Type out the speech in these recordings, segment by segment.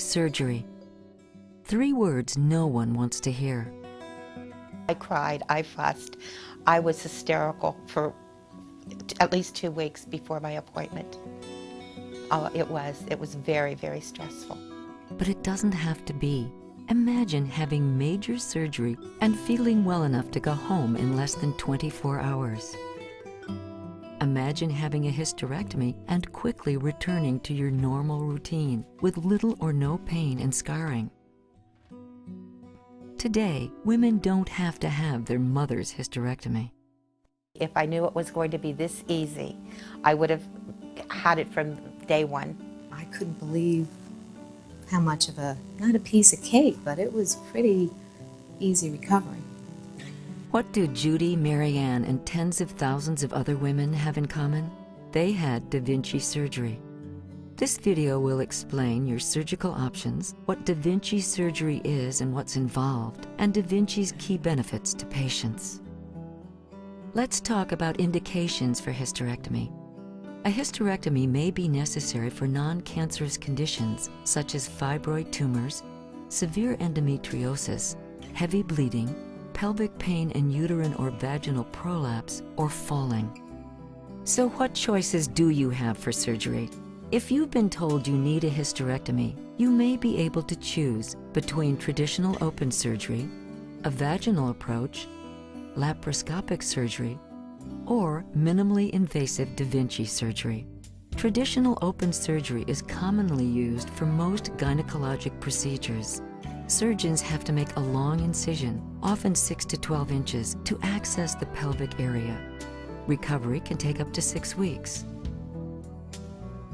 surgery. 3 words no one wants to hear. I cried, I fussed, I was hysterical for at least 2 weeks before my appointment. Oh, it was very, very stressful. But it doesn't have to be. Imagine having major surgery and feeling well enough to go home in less than 24 hours. Imagine having a hysterectomy and quickly returning to your normal routine with little or no pain and scarring. Today, women don't have to have their mother's hysterectomy. If I knew it was going to be this easy, I would have had it from day one. I couldn't believe how much of not a piece of cake, but it was pretty easy recovery. What do Judy, Marianne, and tens of thousands of other women have in common? They had daVinci surgery. This video will explain your surgical options, what daVinci surgery is and what's involved, and daVinci's key benefits to patients. Let's talk about indications for hysterectomy. A hysterectomy may be necessary for non-cancerous conditions such as fibroid tumors, severe endometriosis, heavy bleeding, pelvic pain and uterine or vaginal prolapse, or falling. So what choices do you have for surgery? If you've been told you need a hysterectomy, you may be able to choose between traditional open surgery, a vaginal approach, laparoscopic surgery, or minimally invasive daVinci surgery. Traditional open surgery is commonly used for most gynecologic procedures. Surgeons have to make a long incision, often 6 to 12 inches, to access the pelvic area. Recovery can take up to 6 weeks.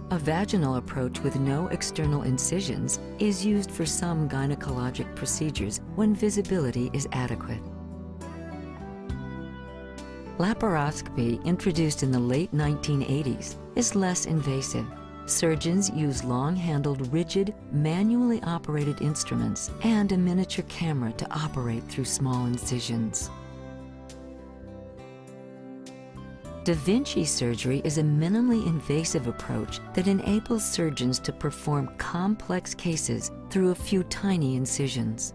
A vaginal approach with no external incisions is used for some gynecologic procedures when visibility is adequate. Laparoscopy, introduced in the late 1980s, is less invasive. Surgeons use long-handled, rigid, manually operated instruments and a miniature camera to operate through small incisions. daVinci surgery is a minimally invasive approach that enables surgeons to perform complex cases through a few tiny incisions.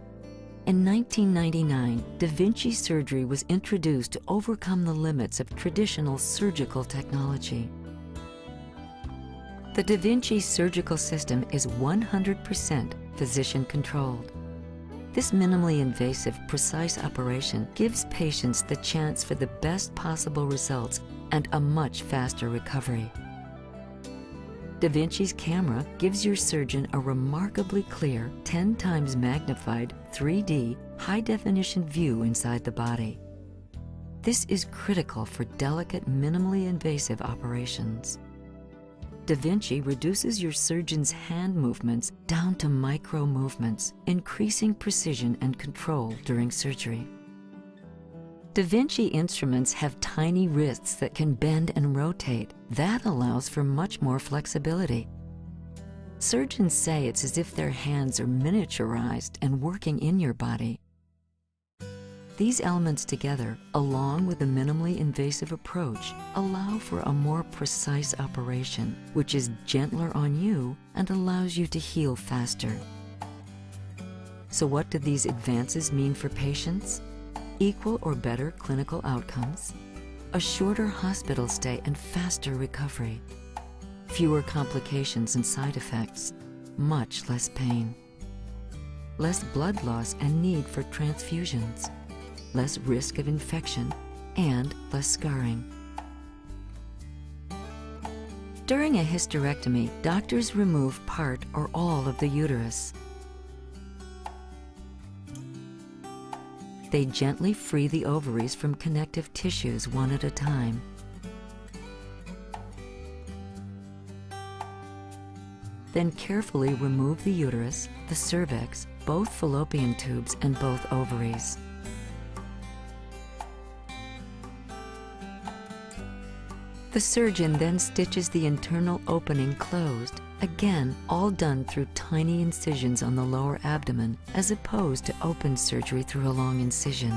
In 1999, daVinci surgery was introduced to overcome the limits of traditional surgical technology. The daVinci surgical system is 100% physician-controlled. This minimally invasive, precise operation gives patients the chance for the best possible results and a much faster recovery. daVinci's camera gives your surgeon a remarkably clear, 10 times magnified 3D high-definition view inside the body. This is critical for delicate, minimally invasive operations. daVinci reduces your surgeon's hand movements down to micro movements, increasing precision and control during surgery. daVinci instruments have tiny wrists that can bend and rotate. That allows for much more flexibility. Surgeons say it's as if their hands are miniaturized and working in your body. These elements together, along with a minimally invasive approach, allow for a more precise operation, which is gentler on you and allows you to heal faster. So what do these advances mean for patients? Equal or better clinical outcomes, a shorter hospital stay and faster recovery, fewer complications and side effects, much less pain, less blood loss and need for transfusions, less risk of infection, and less scarring. During a hysterectomy, doctors remove part or all of the uterus. They gently free the ovaries from connective tissues one at a time. Then carefully remove the uterus, the cervix, both fallopian tubes, and both ovaries. The surgeon then stitches the internal opening closed, again all done through tiny incisions on the lower abdomen as opposed to open surgery through a long incision.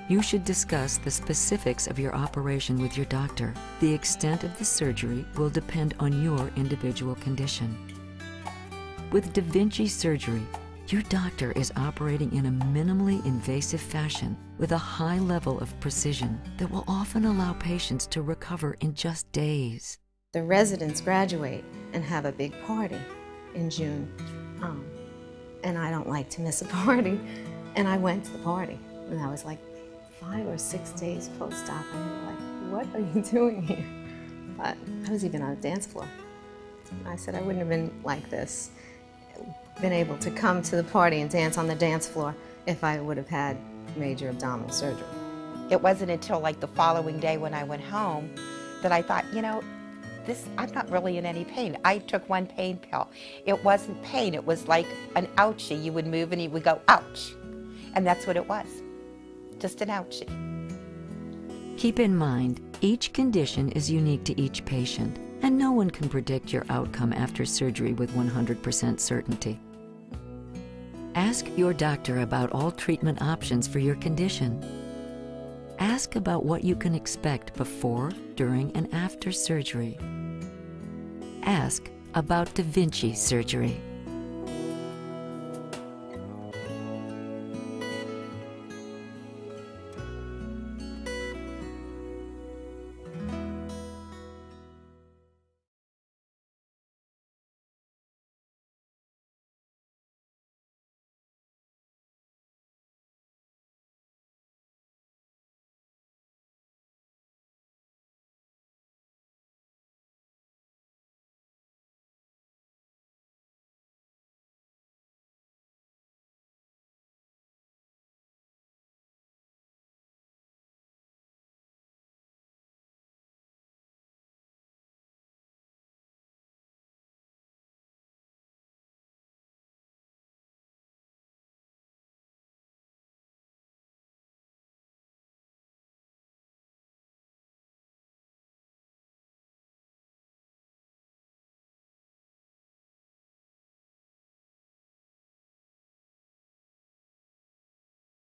You should discuss the specifics of your operation with your doctor. The extent of the surgery will depend on your individual condition. With daVinci Surgery, your doctor is operating in a minimally invasive fashion with a high level of precision that will often allow patients to recover in just days. The residents graduate and have a big party in June, and I don't like to miss a party. And I went to the party, and I was like 5 or 6 days post-op, and they were like, "What are you doing here?" But I was even on a dance floor. I said I wouldn't have been like this, been able to come to the party and dance on the dance floor if I would have had major abdominal surgery. It wasn't until like the following day when I went home that I thought, you know, I'm not really in any pain. I took one pain pill. It wasn't pain, it was like an ouchie. You would move and you would go, ouch. And that's what it was, just an ouchie. Keep in mind, each condition is unique to each patient, and no one can predict your outcome after surgery with 100% certainty. Ask your doctor about all treatment options for your condition. Ask about what you can expect before, during, and after surgery. Ask about daVinci Surgery.